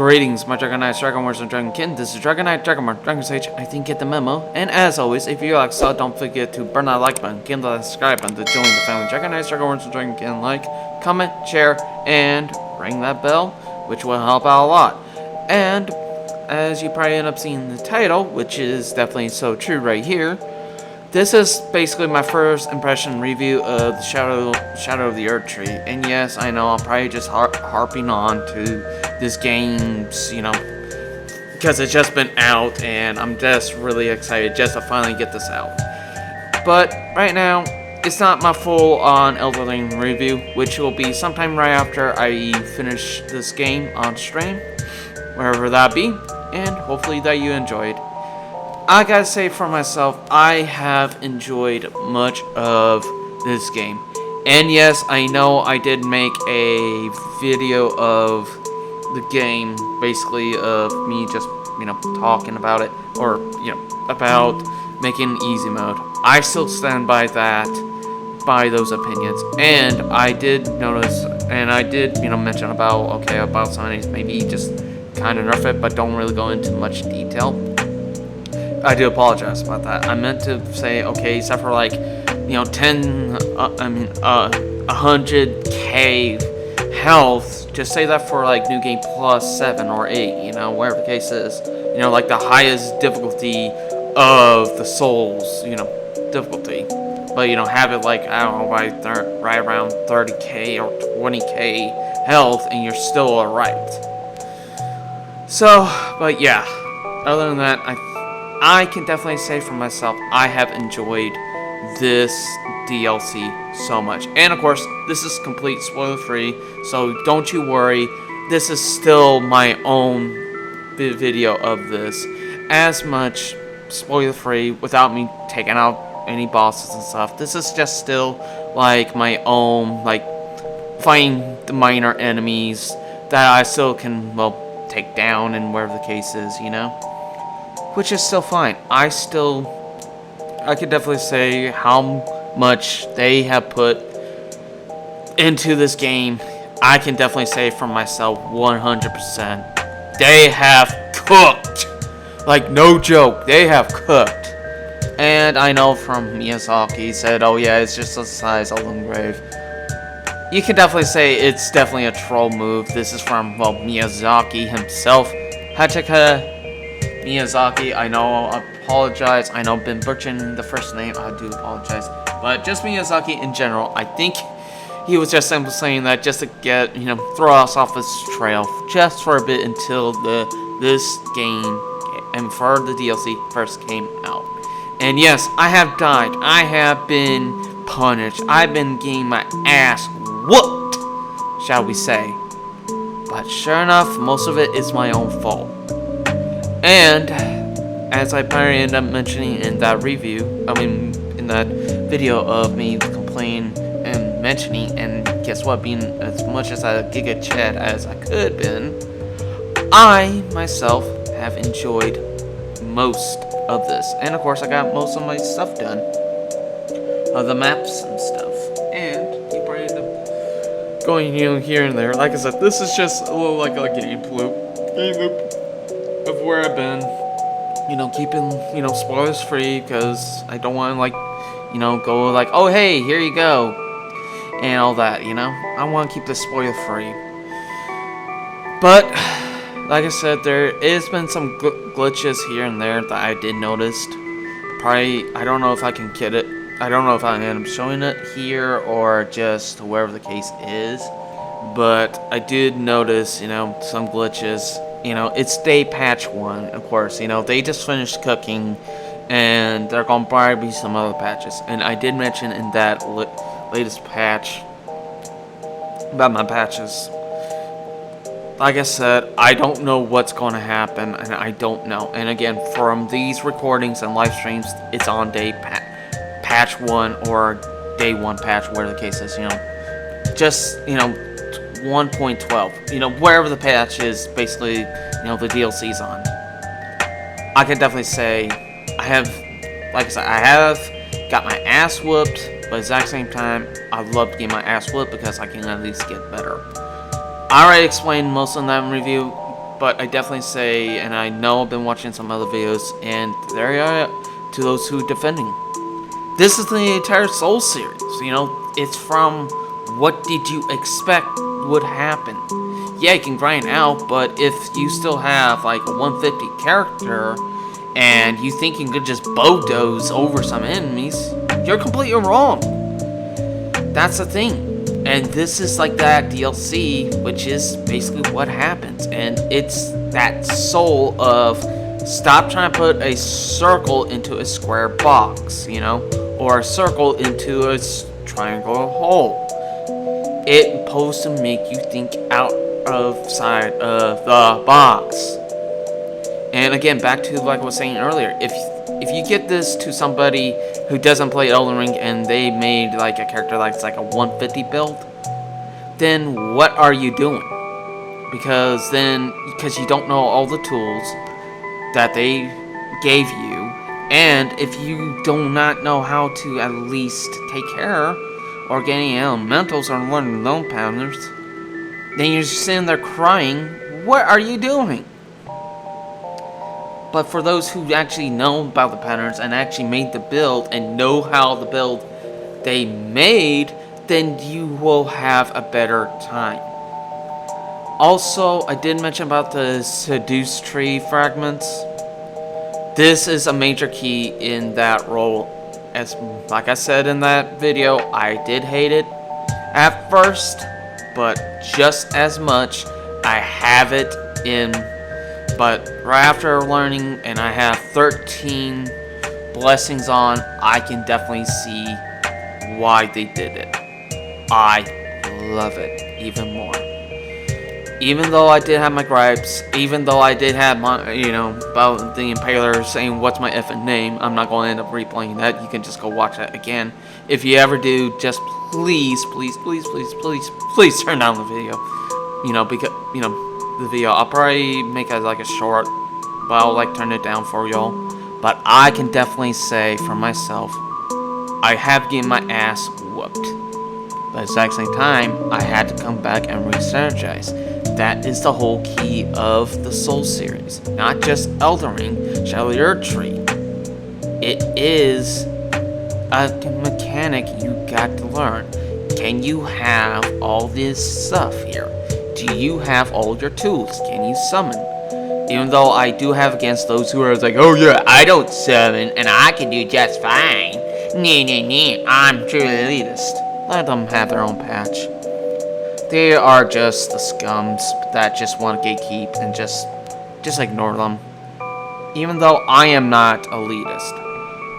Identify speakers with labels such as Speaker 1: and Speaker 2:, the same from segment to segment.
Speaker 1: Greetings, my Dragon Knights, Dragonborns, and Dragonkin. This is Dragon Knight, Dragonborn, Dragon Sage. I think get the memo. And as always, if you like so, don't forget to burn that like button, get the subscribe button to join the family. Dragon Knights, Dragonborns, and Dragonkin. Like, comment, share, and ring that bell, which will help out a lot. And as you probably end up seeing in the title, which is definitely so true right here, this is basically my first impression review of the Shadow of the Erdtree. And yes, I know I'm probably just harping on to this game's, because it's just been out and I'm just really excited just to finally get this out. But right now, it's not my full-on Elden Ring review, which will be sometime right after I finish this game on stream, wherever that be, and hopefully that you enjoyed. I gotta say for myself, I have enjoyed much of this game. And yes, I know I did make a video of the game, basically of me just, talking about it, or, about making easy mode. I still stand by that, by those opinions. And I did notice, and I did, mention about some of these, maybe just kind of nerf it, but don't really go into much detail. I do apologize about that. I meant to say, okay, except for 100k health, just say that for New Game Plus 7 or 8, wherever the case is. Like the highest difficulty of the Souls, difficulty. But, have it I don't know, right around 30k or 20k health, and you're still alright. So, but yeah, other than that, I can definitely say for myself, I have enjoyed this DLC so much. And of course, this is complete spoiler-free, so don't you worry. This is still my own video of this. As much spoiler-free, without me taking out any bosses and stuff. This is just still, my own, fighting the minor enemies that I still can, take down and wherever the case is, which is still fine. I could definitely say how much they have put into this game. I can definitely say for myself 100%. They have cooked. No joke, they have cooked. And I know from Miyazaki said, oh yeah, it's just the size of Grave. You can definitely say it's definitely a troll move. This is from, Miyazaki himself. Hachika Miyazaki, I know, I apologize. I know I've been butchering the first name. I do apologize. But just Miyazaki in general, I think he was just simply saying that just to get, throw us off this trail just for a bit until this game and for the DLC first came out. And yes, I have died. I have been punished. I've been getting my ass whooped, shall we say. But sure enough, most of it is my own fault. And as I probably ended up mentioning in that review, in that video of me complaining and mentioning, and guess what, being as much as a giga chat as I could been, I myself have enjoyed most of this. And of course I got most of my stuff done. The maps and stuff. And you probably end up going here and there. Like I said, this is just a little a game loop of where I've been, keeping, spoilers free, because I don't want to, go oh, hey, here you go, and all that, I want to keep this spoiler free. But, like I said, there has been some glitches here and there that I did notice. Probably, I don't know if I can get it. I don't know if I end up showing it here or just wherever the case is. But I did notice, some glitches. It's day patch 1, of course. They just finished cooking, and there are going to probably be some other patches. And I did mention in that latest patch about my patches. Like I said, I don't know what's going to happen, and I don't know. And again, from these recordings and live streams, it's on day patch 1 or day 1 patch, where the case is. Just 1.12, wherever the patch is, basically, the DLC's on. I can definitely say, I have got my ass whooped, but at the exact same time, I love to get my ass whooped because I can at least get better. I already explained most of that review, but I definitely say, and I know I've been watching some other videos, and there you are to those who are defending. This is the entire Soul series, you know, it's from what did you expect would happen. Yeah, you can grind out, but if you still have like a 150 character, and you think you could just bulldoze over some enemies, you're completely wrong. That's the thing. And this is like that DLC, which is basically what happens. And it's that soul of stop trying to put a circle into a square box, you know, or a circle into a triangle hole. It's supposed to make you think outside of the box. And again, back to like I was saying earlier, if you get this to somebody who doesn't play Elden Ring and they made like a character that's like a 150 build, then what are you doing? Because you don't know all the tools that they gave you, and if you do not know how to at least take care or get any elementals or learn loan patterns, then you're just sitting there crying, what are you doing? But for those who actually know about the patterns and actually made the build and know how the build they made, then you will have a better time. Also, I did mention about the Erdtree fragments. This is a major key in that role. As like I said in that video, I did hate it at first, but just as much I have it in. But right after learning, and I have 13 blessings on, I can definitely see why they did it. I love it even more. Even though I did have my gripes, even though I did have my, you know, about the Impaler saying what's my effing name, I'm not going to end up replaying that. You can just go watch that again. If you ever do, just please turn down the video. You know, because, you know, the video, I'll probably make it like a short, but I'll like turn it down for y'all. But I can definitely say for myself, I have getting my ass whooped. But at the exact same time, I had to come back and re-strategize. That is the whole key of the Soul series. Not just Elden Ring, Shadow of the Erdtree. It is a mechanic you got to learn. Can you have all this stuff here? Do you have all your tools? Can you summon? Even though I do have against those who are like, oh yeah, I don't summon and I can do just fine. I'm truly elitist. Let them have their own patch. They are just the scums that just want to gatekeep and just ignore them. Even though I am not elitist.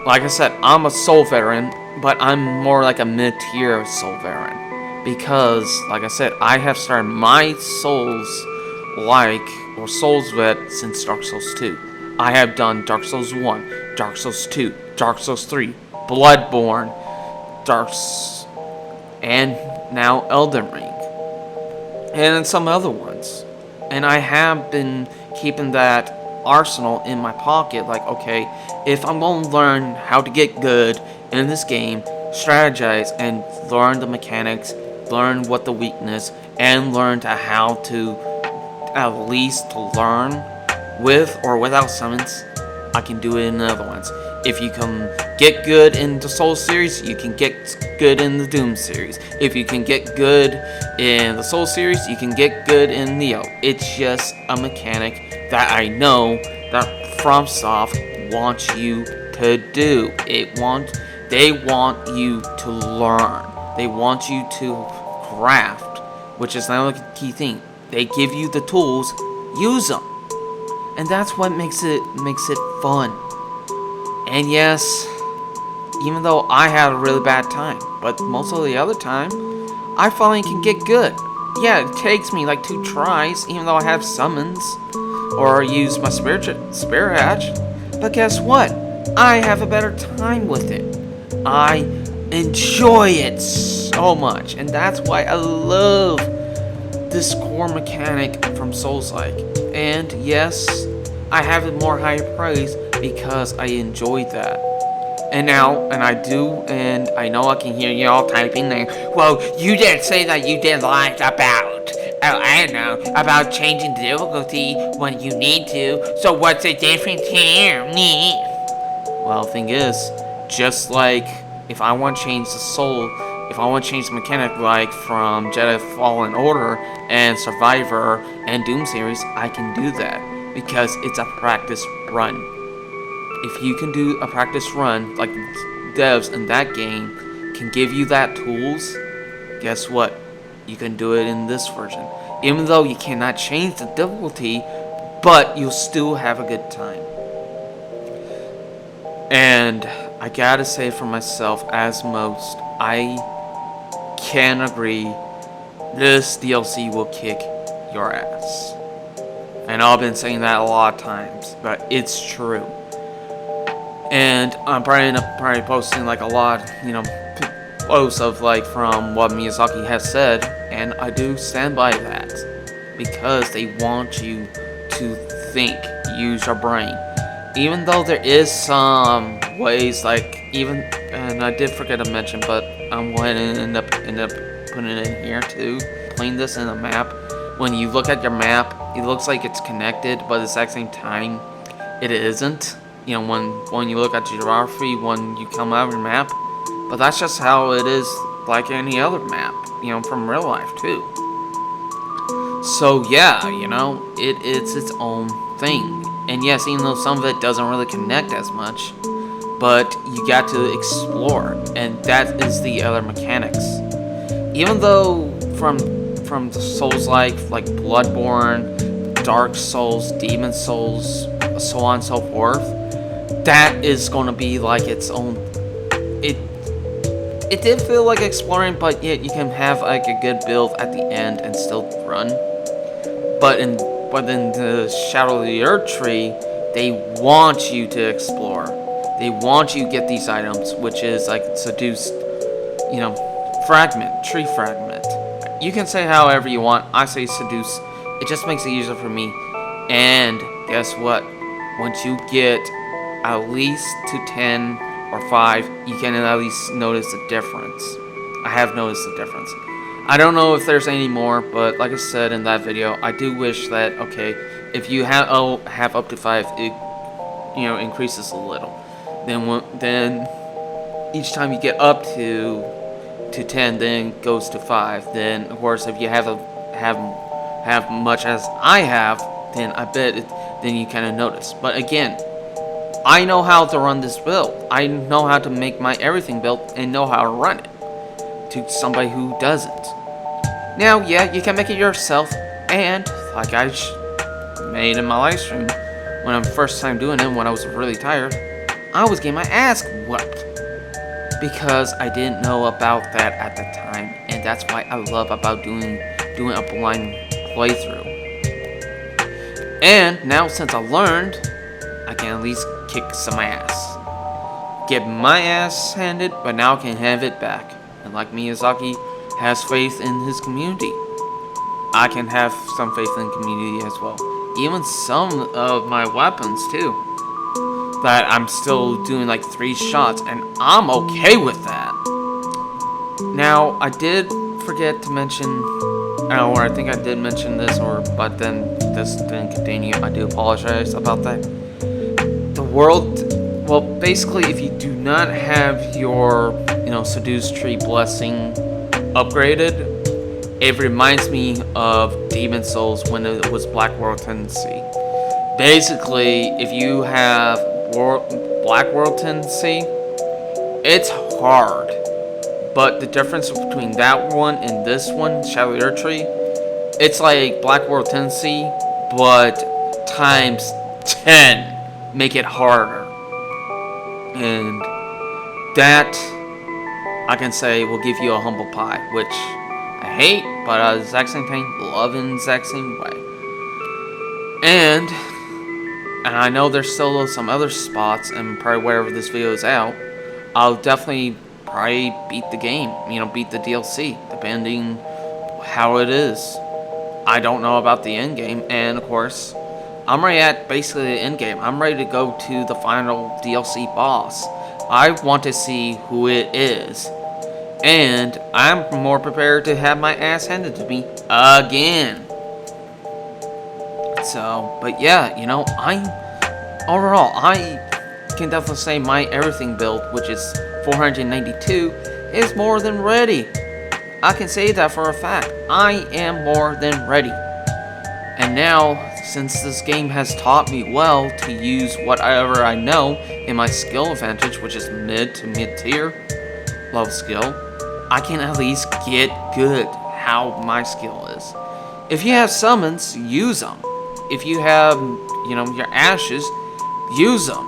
Speaker 1: Like I said, I'm a soul veteran, but I'm more like a mid-tier soul veteran. Because, like I said, I have started my Souls vet since Dark Souls 2. I have done Dark Souls 1, Dark Souls 2, Dark Souls 3, Bloodborne, and now Elden Ring. And some other ones. And I have been keeping that arsenal in my pocket, like, okay, if I'm going to learn how to get good in this game, strategize and learn the mechanics, learn what the weakness, and learn to how to at least learn with or without summons, I can do it in the other ones. If you can get good in the Soul series, you can get good in the Doom series. If you can get good in the Soul series, you can get good in Neo. It's just a mechanic that I know that FromSoft wants you to do. They want you to learn. They want you to craft, which is another key thing. They give you the tools, use them, and that's what makes it fun. And yes, even though I had a really bad time, but most of the other time, I finally can get good. Yeah, it takes me like 2 tries, even though I have summons or use my spirit hatch. But guess what? I have a better time with it. I enjoy it so much, and that's why I love this core mechanic from Souls-like. And yes, I have it more high praise because I enjoyed that. And I know I can hear y'all typing there, well, you didn't say that you didn't like about Oh, I don't know about changing the difficulty when you need to. So what's the difference here? Well, thing is, just like if I want to change the soul, if I want to change the mechanic, like from Jedi Fallen Order and Survivor and Doom series, I can do that because it's a practice run. If you can do a practice run, like devs in that game can give you that tools, guess what? You can do it in this version. Even though you cannot change the difficulty, but you'll still have a good time. And I gotta say for myself, as most, I can agree this DLC will kick your ass. And I've been saying that a lot of times, but it's true. And I'm probably posting like a lot, posts of like from what Miyazaki has said, and I do stand by that because they want you to think, use your brain. Even though there is some ways, like even, and I did forget to mention, but I'm going to end up putting it in here too. Playing this in a map. When you look at your map, it looks like it's connected, but at the exact same time, it isn't. When you look at geography, when you come out of your map, but that's just how it is, like any other map, from real life too. So yeah, it's its own thing. And yes, even though some of it doesn't really connect as much, but you got to explore, and that is the other mechanics. Even though from the Souls-like Bloodborne, Dark Souls, Demon Souls, so on and so forth, that is going to be like its own. It did feel like exploring, but yet you can have like a good build at the end and still run. But in the Shadow of the Erdtree, they want you to explore. They want you to get these items, which is like seduced, fragment, tree fragment. You can say however you want. I say seduce. It just makes it easier for me. And guess what? Once you get at least to 10 or 5, you can at least notice the difference. I have noticed the difference. I don't know if there's any more, but like I said in that video, I do wish that, okay, if you have up to 5, it increases a little. Then each time you get up to 10, then goes to 5. Then of course, if you have much as I have, then I bet then you kind of notice. But again, I know how to run this build. I know how to make my everything build and know how to run it to somebody who doesn't. Now, yeah, you can make it yourself, and like I made in my live stream when I'm first time doing it, when I was really tired, I was getting my ass whooped because I didn't know about that at the time, and that's why I love about doing a blind playthrough. And now since I learned, I can at least kick some ass. Get my ass handed, but now I can have it back. And like Miyazaki has faith in his community, I can have some faith in the community as well. Even some of my weapons too, that I'm still doing like 3 shots, and I'm okay with that. Now, I did forget to mention, or I think I did mention this, but then this didn't continue. I do apologize about that. The world, well, basically, if you do not have your, Seduce Tree Blessing upgraded, it reminds me of Demon Souls when it was Black World Tendency. Basically, if you have Black World Tendency, it's hard. But the difference between that one and this one, Shadow of the Erdtree, it's like Black World Tendency, but times 10. Make it harder. And that, I can say, will give you a humble pie, which I hate, but at the exact same time, love in the exact same way. And I know there's still some other spots, and probably wherever this video is out, I'll definitely probably beat the game, beat the DLC, depending how it is. I don't know about the end game, and of course, I'm already at basically the end game. I'm ready to go to the final DLC boss. I want to see who it is. And I'm more prepared to have my ass handed to me again. So, but yeah, overall, I can definitely say my everything build, which is 492, is more than ready. I can say that for a fact. I am more than ready. And now, since this game has taught me well to use whatever I know in my skill advantage, which is mid to mid-tier level skill, I can at least get good how my skill is. If you have summons, use them. If you have, your ashes, use them.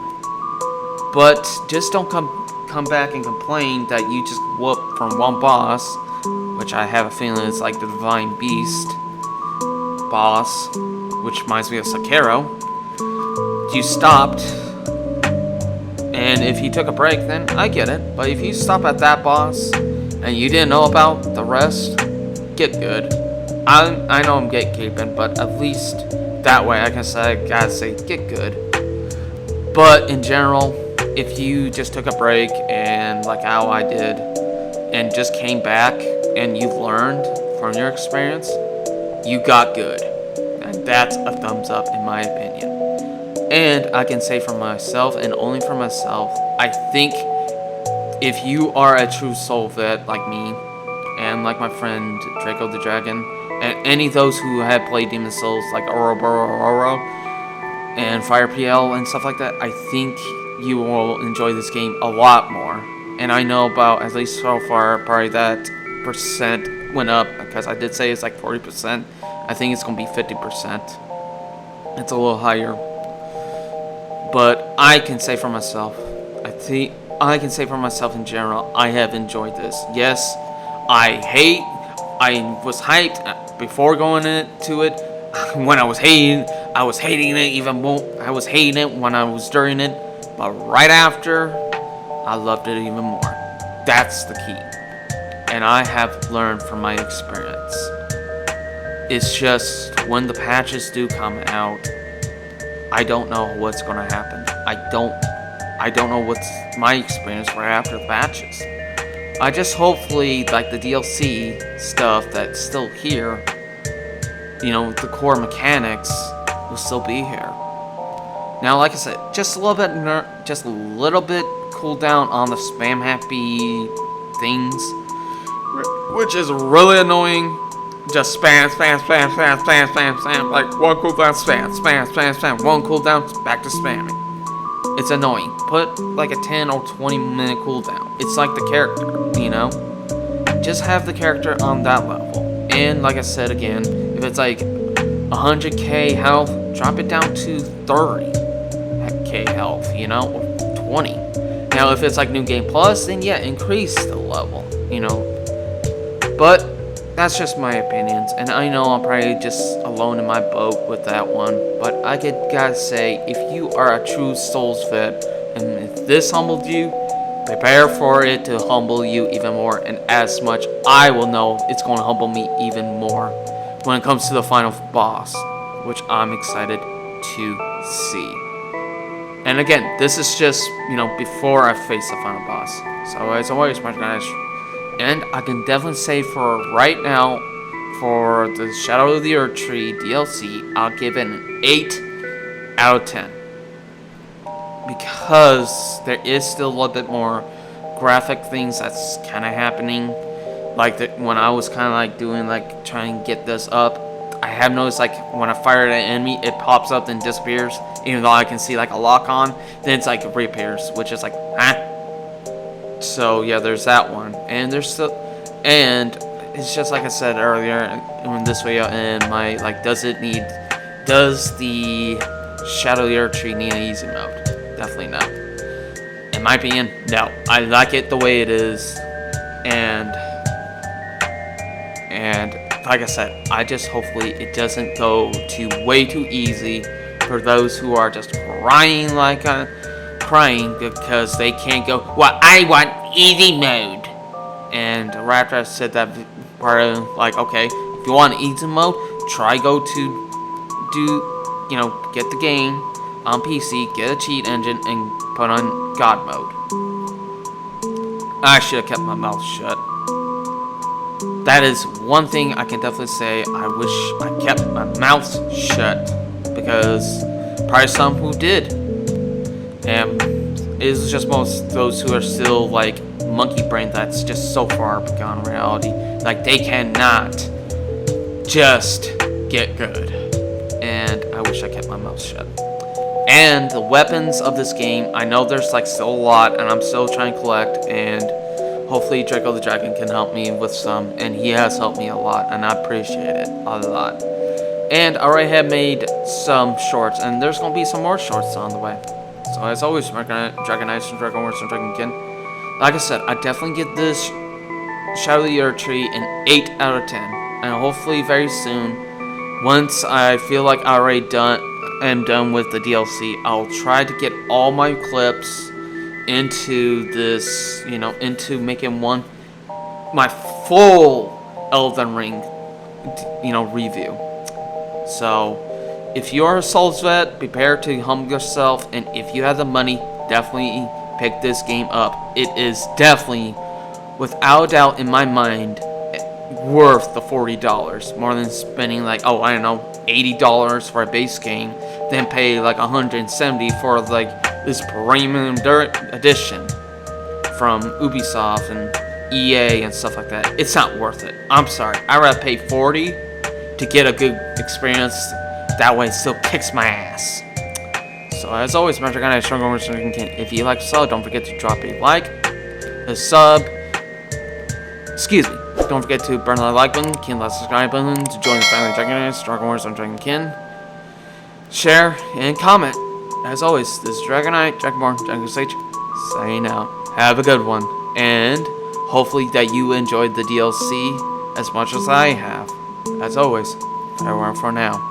Speaker 1: But just don't come back and complain that you just whooped from one boss, which I have a feeling is like the Divine Beast boss, which reminds me of Sekiro. You stopped, and if you took a break, then I get it. But if you stop at that boss, and you didn't know about the rest, get good. I know I'm gatekeeping, but at least that way I can say, get good. But in general, if you just took a break and like how I did, and just came back and you've learned from your experience, you got good. And that's a thumbs up in my opinion. And I can say for myself, and only for myself, I think if you are a true soul vet like me, and like my friend Draco the Dragon, and any of those who have played Demon Souls like Oro and Fire PL and stuff like that, I think you will enjoy this game a lot more. And I know about, at least so far, probably that percent went up, because I did say it's like 40%. I think it's going to be 50%. It's a little higher. But I can say for myself, I can say for myself in general, I have enjoyed this. Yes, I was hyped before going into it. When I was hating it even more. I was hating it when I was during it. But right after, I loved it even more. That's the key. And I have learned from my experience. It's just, when the patches do come out, I don't know what's going to happen. I don't know what's my experience right after the patches. I just hopefully, like the DLC stuff that's still here, the core mechanics will still be here. Now, like I said, just a little bit cooldown on the spam happy things, which is really annoying. Just spam, like one cooldown, spam, one cooldown, back to spamming. It's annoying. Put like a 10 or 20 minute cooldown. It's like the character, Just have the character on that level. And like I said again, if it's like 100k health, drop it down to 30k health, or 20. Now if it's like New Game Plus, then yeah, increase the level, But that's just my opinions, and I know I'm probably just alone in my boat with that one, but I gotta say, if you are a true Souls vet, and if this humbled you, prepare for it to humble you even more, and as much I will know it's going to humble me even more when it comes to the final boss, which I'm excited to see. And again, this is just, before I face the final boss. So as always, my guys, and I can definitely say for right now, for the Shadow of the Erdtree DLC, I'll give it an 8 out of 10. Because there is still a little bit more graphic things that's kind of happening. Like when I was kind of like doing, like trying to get this up, I have noticed like when I fire at an enemy, it pops up and disappears. Even though I can see like a lock on, then it's like it reappears, which is like, huh? So yeah, there's that one, and there's still, and it's just like I said earlier in this video, and my does the Shadow of the Erdtree need an easy mode? Definitely no. In my opinion, no. I like it the way it is, and like I said, I just hopefully it doesn't go way too easy for those who are just crying because they can't go, well, I want easy mode. And right after I said that part of, okay, if you want easy mode, try go to get the game on PC, get a cheat engine, and put on God mode. I should have kept my mouth shut. that is one thing I can definitely say. I wish I kept my mouth shut, because probably some who did. And it's just most those who are still like monkey brain that's just so far beyond reality. Like they cannot just get good. And I wish I kept my mouth shut. And the weapons of this game, I know there's like still a lot, and I'm still trying to collect, and hopefully Draco the Dragon can help me with some, and he has helped me a lot, and I appreciate it a lot. And I already have made some shorts, and there's going to be some more shorts on the way. So as always, Dragon Ice and Dragonborn and Dragonkin. Like I said, I definitely get this Shadow of the Erdtree an 8 out of 10. And hopefully very soon, once I feel like I already am done with the DLC, I'll try to get all my clips into this, into making my full Elden Ring, review. So, if you're a Souls vet, prepare to humble yourself, and if you have the money, definitely pick this game up. It is definitely, without a doubt in my mind, worth the $40, more than spending like, $80 for a base game, then pay like $170 for like this premium edition from Ubisoft and EA and stuff like that. It's not worth it. I'm sorry. I'd rather pay $40 to get a good experience. That way it still kicks my ass. So as always, my Dragon Ice Dragonborn Dragonkin. If you like the sub, don't forget to drop a like, a sub. Excuse me. Don't forget to burn the like button, key that subscribe button to join the family of Dragon Ice, Dragonborn, and Dragonkin. Share and comment. As always, this is Dragonite, Dragonborn, Dragon Sage, signing out. Have a good one, and hopefully that you enjoyed the DLC as much as I have. As always, farewell for now.